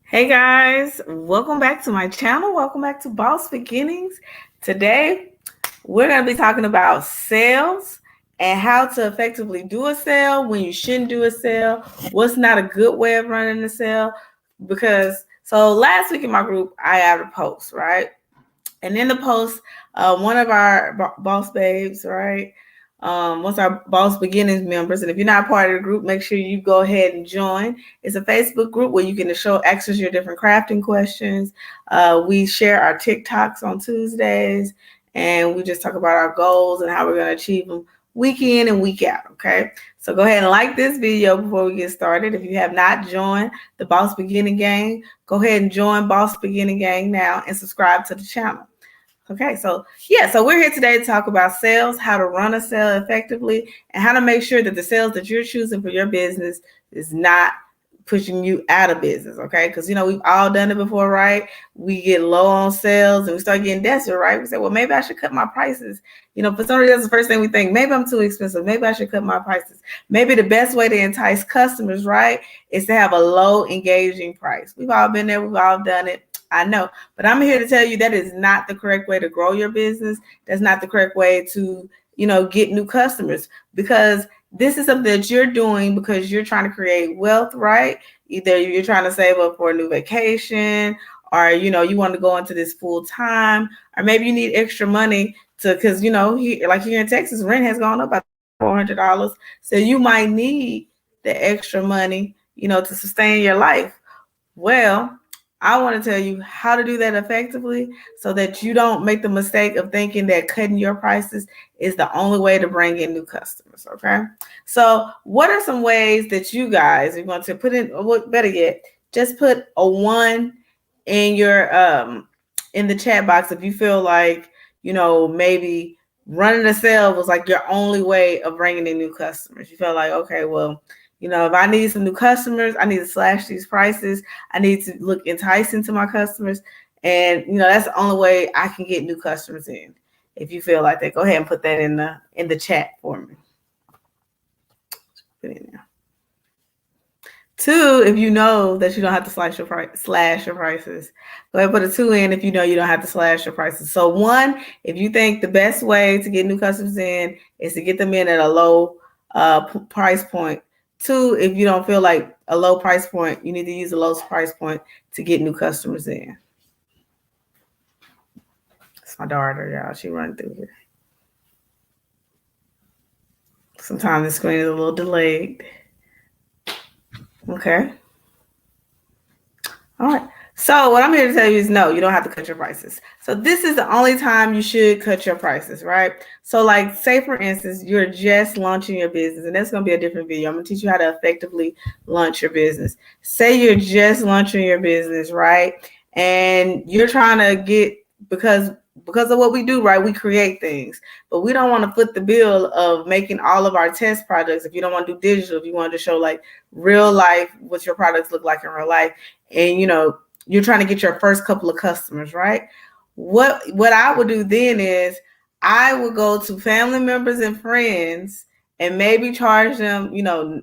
Hey guys, welcome back to my channel. Welcome back to Boss Beginnings. Today, we're going to be talking about sales and how to effectively do a sale, when you shouldn't do a sale, what's not a good way of running a sale. So last week in my group, I had a post, right? And in the post, one of our boss babes, right? Once our Boss Beginnings members, and if you're not part of the group, make sure you go ahead and join. It's a Facebook group where you can access your different crafting questions. We share our TikToks on Tuesdays, and we just talk about our goals and how we're going to achieve them week in and week out. Okay, so go ahead and like this video before we get started. If you have not joined the Boss Beginning Gang, go ahead and join Boss Beginning Gang now and subscribe to the channel. Okay, so we're here today to talk about sales, how to run a sale effectively, and how to make sure that the sales that you're choosing for your business is not pushing you out of business, okay? Because, we've all done it before, right? We get low on sales and we start getting desperate, right? We say, well, maybe I should cut my prices. For some reason, that's the first thing we think. Maybe I'm too expensive. Maybe I should cut my prices. Maybe the best way to entice customers, right, is to have a low engaging price. We've all been there. We've all done it. I know, but I'm here to tell you that is not the correct way to grow your business. That's not the correct way to, get new customers, because this is something that you're doing because you're trying to create wealth, right? Either you're trying to save up for a new vacation, or, you want to go into this full time, or maybe you need extra money because, here in Texas, rent has gone up by $400. So you might need the extra money, to sustain your life. Well, I want to tell you how to do that effectively so that you don't make the mistake of thinking that cutting your prices is the only way to bring in new customers, okay? So what are some ways that you guys are going to put in, or better yet, just put a 1 in your in the chat box if you feel like, maybe running a sale was like your only way of bringing in new customers. You feel like, okay, well, if I need some new customers, I need to slash these prices. I need to look enticing to my customers. And, that's the only way I can get new customers in. If you feel like that, go ahead and put that in the chat for me. Put it in there. 2, if you know that you don't have to slash your prices. Go ahead and put a 2 in if you know you don't have to slash your prices. So 1, if you think the best way to get new customers in is to get them in at a low price point. 2, if you don't feel like a low price point, you need to use the lowest price point to get new customers in. It's my daughter, y'all. She running through here. Sometimes the screen is a little delayed. Okay. All right. So what I'm here to tell you is no, you don't have to cut your prices. So this is the only time you should cut your prices, right? So like, say for instance, you're just launching your business, and that's going to be a different video. I'm going to teach you how to effectively launch your business. Say you're just launching your business, right? And you're trying to get, because of what we do, right? We create things, but we don't want to foot the bill of making all of our test products. If you don't want to do digital, if you want to show like real life, what your products look like in real life, and you're trying to get your first couple of customers, right? What I would do then is I would go to family members and friends and maybe charge them,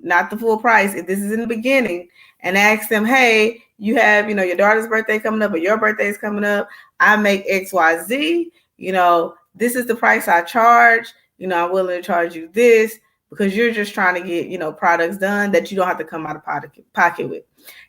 not the full price if this is in the beginning, and ask them, hey, you have, your daughter's birthday coming up or your birthday is coming up. I make XYZ, this is the price I charge. I'm willing to charge you this because you're just trying to get, products done that you don't have to come out of pocket with.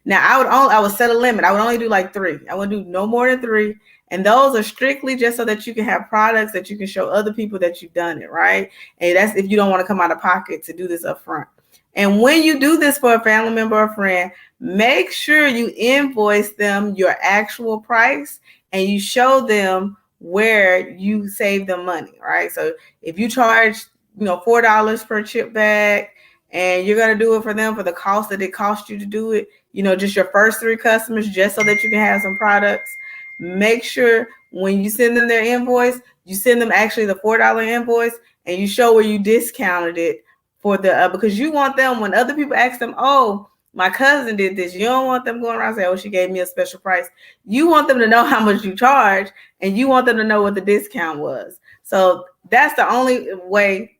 Now, I would set a limit. I would only do like 3. I would do no more than 3. And those are strictly just so that you can have products that you can show other people that you've done it, right? And that's if you don't want to come out of pocket to do this up front. And when you do this for a family member or friend, make sure you invoice them your actual price and you show them where you save them money, right? So if you charge, $4 per chip bag, and you're going to do it for them for the cost that it cost you to do it, just your first 3 customers, just so that you can have some products, make sure when you send them their invoice, you send them actually the $4 invoice, and you show where you discounted it for the because you want them, when other people ask them, oh, my cousin did this, you don't want them going around saying, oh, she gave me a special price. You want them to know how much you charge, and you want them to know what the discount was. So that's the only way.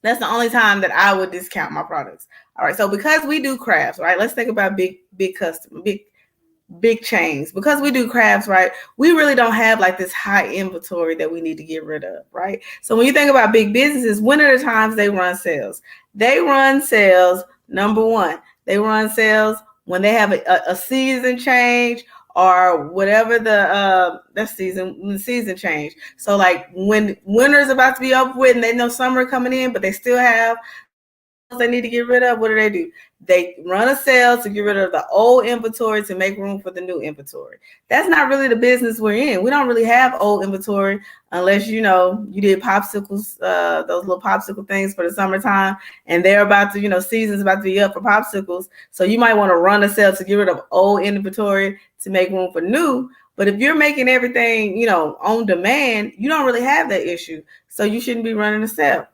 That's the only time that I would discount my products. All right. So because we do crafts, right? Let's think about big big chains, because we do crafts, right? We really don't have like this high inventory that we need to get rid of, right? So when you think about big businesses, when are the times they run sales? They run sales, number one, they run sales when they have a season change, or whatever the season change. So like when winter's about to be over with and they know summer coming in, but they still have they need to get rid of, what do? They run a sale to get rid of the old inventory to make room for the new inventory. That's not really the business we're in. We don't really have old inventory unless you did popsicles, those little popsicle things for the summertime, and they're about to, season's about to be up for popsicles. So you might want to run a sale to get rid of old inventory to make room for new. But if you're making everything, on demand, you don't really have that issue. So you shouldn't be running a sale.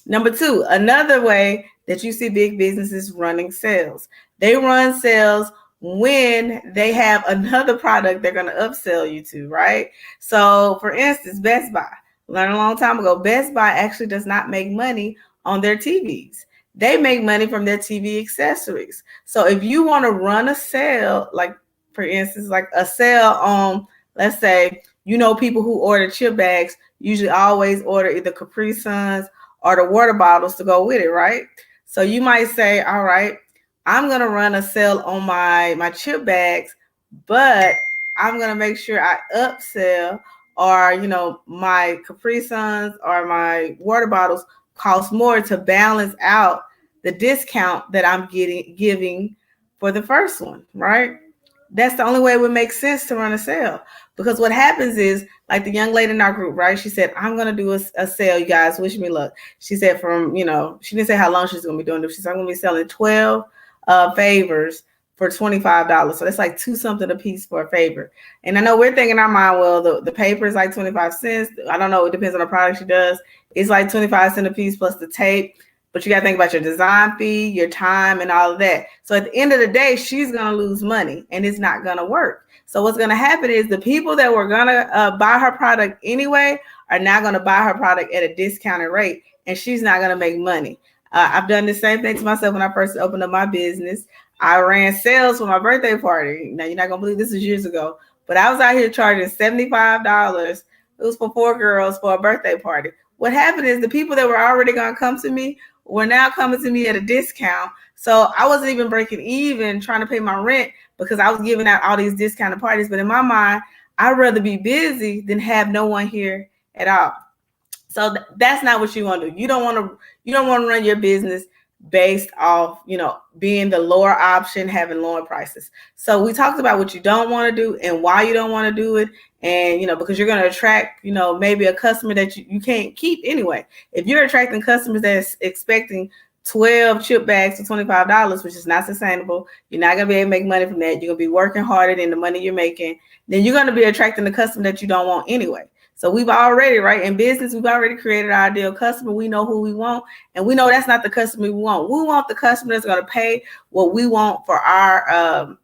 Number two, another way that you see big businesses running sales. They run sales when they have another product they're going to upsell you to, right? So for instance, Best Buy. Learned a long time ago, Best Buy actually does not make money on their TVs. They make money from their TV accessories. So if you want to run a sale, like for instance, like a sale on, let's say, people who order chip bags usually always order either Capri Suns or the water bottles to go with it, right? So you might say, all right, I'm going to run a sale on my chip bags, but I'm going to make sure I upsell, or, my Capri Suns or my water bottles cost more to balance out the discount that I'm giving for the first one, right? That's the only way it would make sense to run a sale. Because what happens is, like the young lady in our group, right? She said, I'm going to do a sale, you guys. Wish me luck. She said she didn't say how long she's going to be doing it. She said, I'm going to be selling 12 favors for $25. So that's like two something a piece for a favor. And I know we're thinking in our mind, well, the paper is like 25 cents. I don't know. It depends on the product she does. It's like 25 cents a piece plus the tape. But you got to think about your design fee, your time, and all of that. So at the end of the day, she's going to lose money and it's not going to work. So what's going to happen is the people that were going to buy her product anyway are now going to buy her product at a discounted rate, and she's not going to make money. I've done the same thing to myself when I first opened up my business. I ran sales for my birthday party. Now, you're not going to believe this was years ago, but I was out here charging $75. It was for 4 girls for a birthday party. What happened is the people that were already going to come to me were now coming to me at a discount. So I wasn't even breaking even trying to pay my rent because I was giving out all these discounted parties. But in my mind, I'd rather be busy than have no one here at all. So that's not what you want to do. You don't want to run your business based off, being the lower option, having lower prices. So we talked about what you don't want to do and why you don't want to do it. And, because you're going to attract, maybe a customer that you can't keep anyway. If you're attracting customers that's expecting 12 chip bags for $25, which is not sustainable, you're not going to be able to make money from that. You're going to be working harder than the money you're making. Then you're going to be attracting the customer that you don't want anyway. So we've already, right, in business, we've already created our ideal customer. We know who we want, and we know that's not the customer we want. We want the customer that's going to pay what we want for our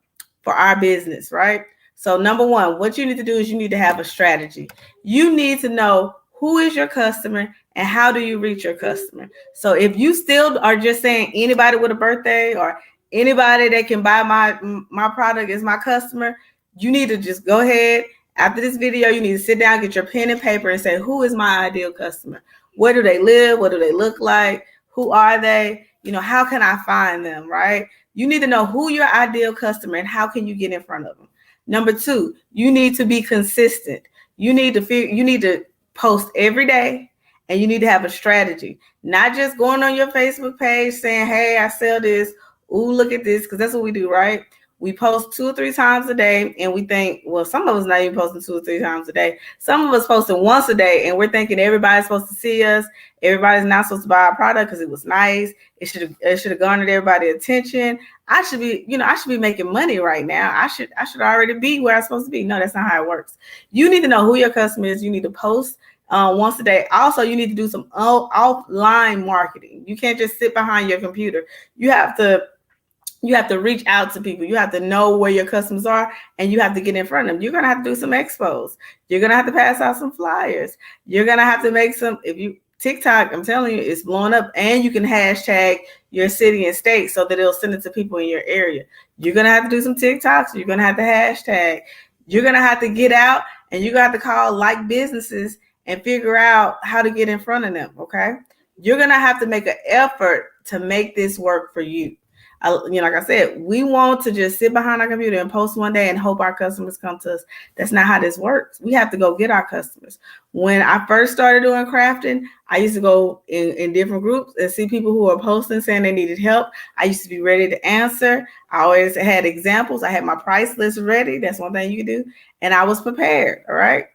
business, right? So number one, what you need to do is you need to have a strategy. You need to know who is your customer and how do you reach your customer. So if you still are just saying anybody with a birthday or anybody that can buy my product is my customer, you need to just go ahead. After this video, you need to sit down, get your pen and paper and say, who is my ideal customer? Where do they live? What do they look like? Who are they? How can I find them, right? You need to know who your ideal customer and how can you get in front of them. Number two, you need to be consistent. You need to post every day, and you need to have a strategy. Not just going on your Facebook page saying, hey, I sell this. Ooh, look at this, because that's what we do, right? We post 2 or 3 times a day, and we think, well, some of us not even posting 2 or 3 times a day. Some of us posting once a day, and we're thinking everybody's supposed to see us. Everybody's not supposed to buy our product because it was nice. It should have garnered everybody's attention. I should be making money right now. I should already be where I'm supposed to be. No, that's not how it works. You need to know who your customer is. You need to post once a day. Also, you need to do some offline marketing. You can't just sit behind your computer. You have to reach out to people. You have to know where your customers are, and you have to get in front of them. You're going to have to do some expos. You're going to have to pass out some flyers. You're going to have to make some, if you TikTok, I'm telling you, it's blowing up. And you can hashtag your city and state so that it'll send it to people in your area. You're going to have to do some TikToks. You're going to have to hashtag. You're going to have to get out, and you're going to have to call like businesses and figure out how to get in front of them, okay? You're going to have to make an effort to make this work for you. Like I said, we want to just sit behind our computer and post one day and hope our customers come to us. That's not how this works. We have to go get our customers. When I first started doing crafting, I used to go in different groups and see people who were posting saying they needed help. I used to be ready to answer. I always had examples. I had my price list ready. That's one thing you can do. And I was prepared. All right.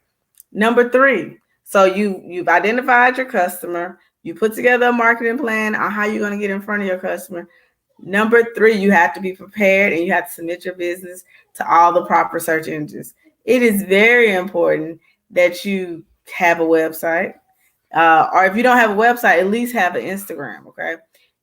Number 3. So you've identified your customer. You put together a marketing plan on how you're going to get in front of your customer. Number 3, you have to be prepared, and you have to submit your business to all the proper search engines. It is very important that you have a website, or if you don't have a website, at least have an Instagram, okay?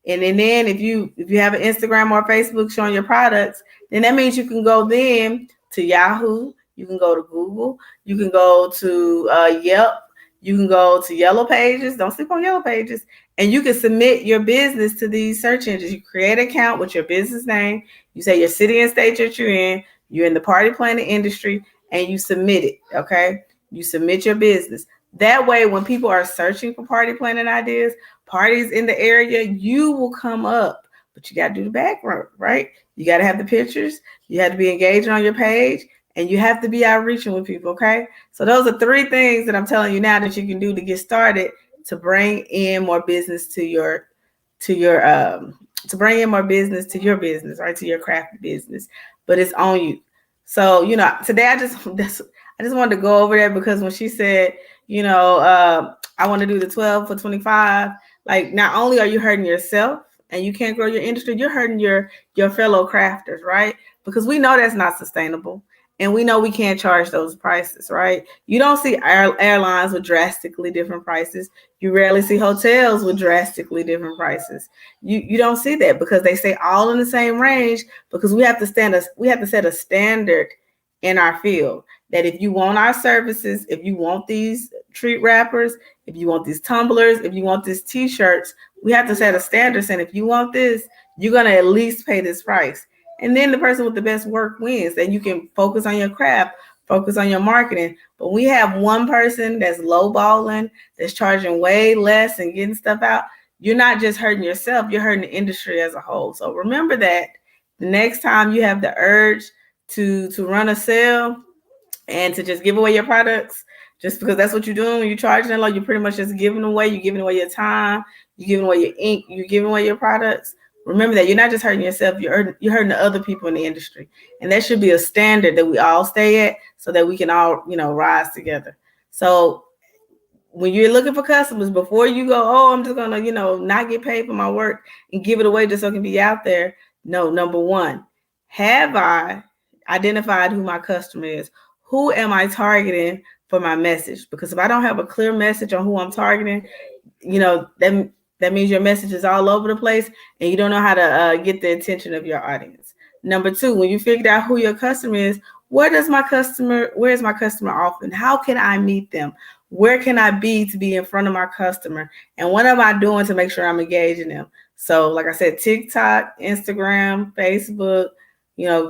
And then if you have an Instagram or Facebook showing your products, then that means you can go then to Yahoo, you can go to Google, you can go to Yelp, you can go to Yellow Pages. Don't sleep on Yellow Pages. And you can submit your business to these search engines. You create an account with your business name. You say your city and state that you're in the party planning industry, and you submit it, okay? You submit your business. That way, when people are searching for party planning ideas, parties in the area, you will come up. But you got to do the background, right? You got to have the pictures. You have to be engaging on your page. And you have to be outreaching with people, okay? So those are 3 things that I'm telling you now that you can do to get started to bring in more business to bring in more business to your business, right? To your craft business. But it's on you. So, today I just wanted to go over that because when she said, I want to do the 12 for 25, like not only are you hurting yourself and you can't grow your industry, you're hurting your fellow crafters, right? Because we know that's not sustainable. And we know we can't charge those prices, right? You don't see airlines with drastically different prices. You rarely see hotels with drastically different prices. You don't see that because they stay all in the same range, because we have to set a standard in our field that if you want our services, if you want these treat wrappers, if you want these tumblers, if you want these t-shirts, we have to set a standard saying if you want this, you're going to at least pay this price. And then the person with the best work wins. Then you can focus on your craft, focus on your marketing. But we have one person that's lowballing, that's charging way less and getting stuff out. You're not just hurting yourself, you're hurting the industry as a whole. So remember that the next time you have the urge to run a sale and to just give away your products, just because that's what you're doing when you're charging it low, you're pretty much just giving away. You're giving away your time, you're giving away your ink, you're giving away your products. Remember that you're not just hurting yourself, you're hurting the other people in the industry. And that should be a standard that we all stay at so that we can all, rise together. So when you're looking for customers, before you go, oh, I'm just going to, not get paid for my work and give it away just so it can be out there. No, number 1, have I identified who my customer is? Who am I targeting for my message? Because if I don't have a clear message on who I'm targeting, that means your message is all over the place and you don't know how to get the attention of your audience. Number 2, when you figured out who your customer is, where is my customer often? How can I meet them? Where can I be to be in front of my customer? And what am I doing to make sure I'm engaging them? So like I said, TikTok, Instagram, Facebook,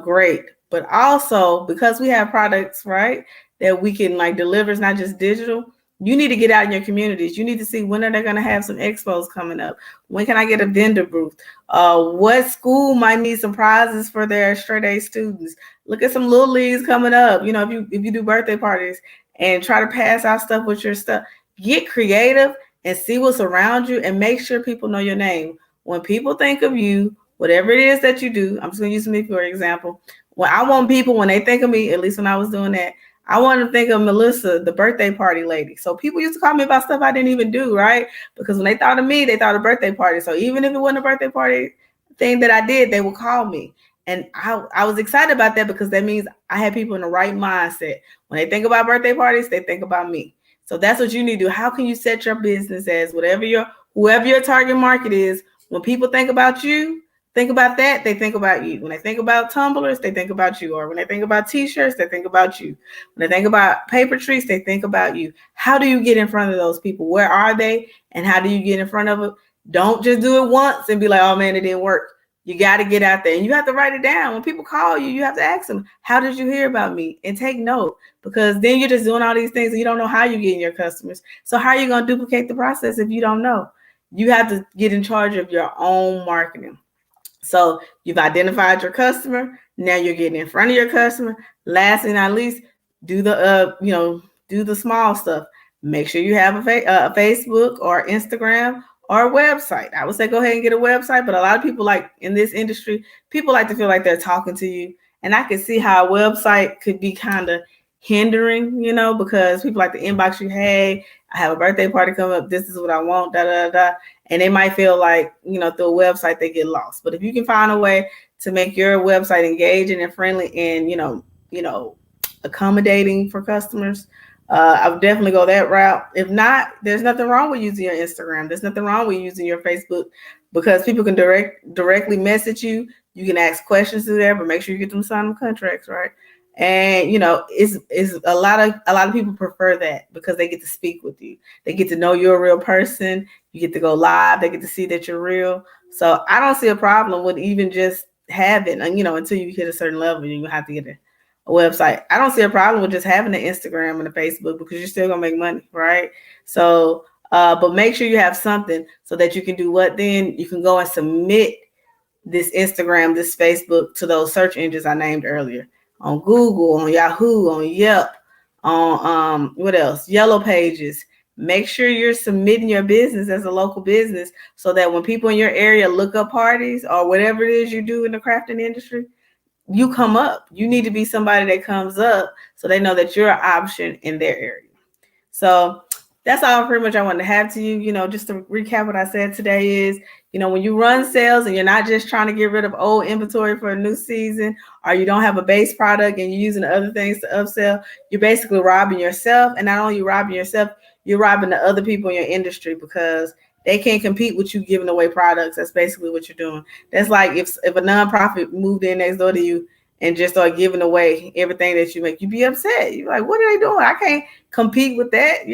great. But also because we have products, right, that we can deliver, it's not just digital. You need to get out in your communities. You need to see when are they going to have some expos coming up? When can I get a vendor booth? What school might need some prizes for their straight A students? Look at some little leagues coming up. If you do birthday parties and try to pass out stuff with your stuff, get creative and see what's around you and make sure people know your name. When people think of you, whatever it is that you do, I'm just going to use me for example. When I want people, when they think of me, at least when I was doing that, I want to think of Melissa, the birthday party lady. So people used to call me about stuff I didn't even do, right? Because when they thought of me, they thought of birthday party. So even if it wasn't a birthday party thing that I did, they would call me. And I was excited about that because that means I had people in the right mindset. When they think about birthday parties, they think about me. So that's what you need to do. How can you set your business as whoever your target market is? When people think about you, think about that, they think about you. When they think about tumblers, they think about you. Or when they think about t-shirts, they think about you. When they think about paper trees, they think about you. How do you get in front of those people? Where are they? And how do you get in front of them? Don't just do it once and be like, oh man, it didn't work. You got to get out there and you have to write it down. When people call you, you have to ask them, how did you hear about me? And take note, because then you're just doing all these things and you don't know how you're getting your customers. So how are you going to duplicate the process if you don't know? You have to get in charge of your own marketing. So you've identified your customer. Now you're getting in front of your customer. Last and not least, do the small stuff. Make sure you have a Facebook or Instagram or a website. I would say go ahead and get a website, but a lot of people, like in this industry, people like to feel like they're talking to you. And I can see how a website could be kind of hindering, because people like to inbox you, hey, I have a birthday party coming up. This is what I want, da, da, da. And they might feel like, through a website, they get lost. But if you can find a way to make your website engaging and friendly and, accommodating for customers, I would definitely go that route. If not, there's nothing wrong with using your Instagram. There's nothing wrong with using your Facebook, because people can directly message you. You can ask questions through there, but make sure you get them signed contracts, right? And it's a lot of people prefer that because they get to speak with you. They get to know you're a real person. You get to go live. They get to see that you're real. So I don't see a problem with even just having, until you hit a certain level, you have to get a website. I don't see a problem with just having an Instagram and a Facebook, because you're still gonna make money, right? So, but make sure you have something so that you can do what then? You can go and submit this Instagram, this Facebook to those search engines I named earlier. On Google, on Yahoo, on Yelp, on what else? Yellow Pages. Make sure you're submitting your business as a local business so that when people in your area look up parties or whatever it is you do in the crafting industry, you come up. You need to be somebody that comes up so they know that you're an option in their area. So that's all pretty much I wanted to have to you. Just to recap what I said today is, when you run sales and you're not just trying to get rid of old inventory for a new season, or you don't have a base product and you're using other things to upsell, you're basically robbing yourself. And not only you robbing yourself, you're robbing the other people in your industry, because they can't compete with you giving away products. That's basically what you're doing. That's like if a nonprofit moved in next door to you and just start giving away everything that you make, you'd be upset. You're like, what are they doing? I can't compete with that,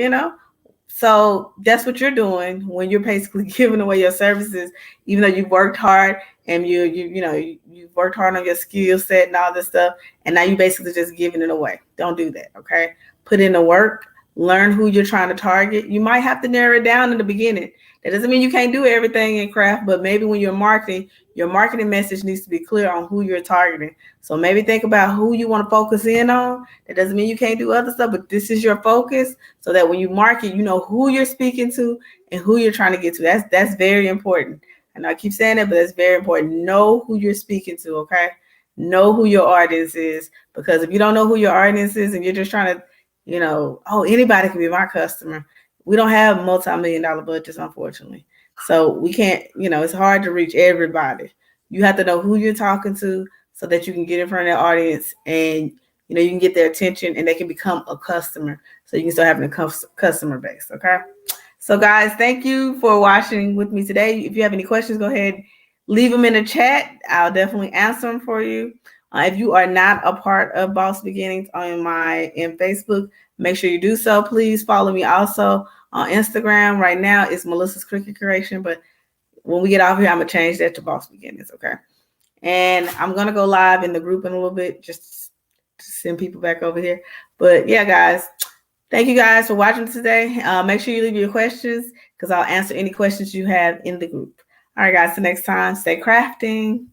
So that's what you're doing when you're basically giving away your services, even though you've worked hard and you've worked hard on your skill set and all this stuff, and now you basically just giving it away. Don't do that, okay? Put in the work, learn who you're trying to target. You might have to narrow it down in the beginning. That doesn't mean you can't do everything in craft, but maybe when you're marketing, your marketing message needs to be clear on who you're targeting. So maybe think about who you want to focus in on. That doesn't mean you can't do other stuff, but this is your focus, so that when you market, you know who you're speaking to and who you're trying to get to. That's very important. And I keep saying that, but that's very important. Know who you're speaking to, okay? Know who your audience is, because if you don't know who your audience is and you're just trying to, anybody can be my customer. We don't have multi-million-dollar budgets, unfortunately. So we can't, it's hard to reach everybody. You have to know who you're talking to so that you can get in front of their audience and, you can get their attention and they can become a customer. So you can start having a customer base, okay? So guys, thank you for watching with me today. If you have any questions, go ahead, leave them in the chat. I'll definitely answer them for you. If you are not a part of Boss Beginnings in Facebook, make sure you do so. Please follow me also on Instagram. Right now it's Melissa's Cricket Creation, but when we get off here, I'm gonna change that to Boss Beginnings, okay? And I'm gonna go live in the group in a little bit, just to send people back over here. But yeah, guys, thank you guys for watching today. Make sure you leave your questions, because I'll answer any questions you have in the group. All right, guys, till next time, stay crafting.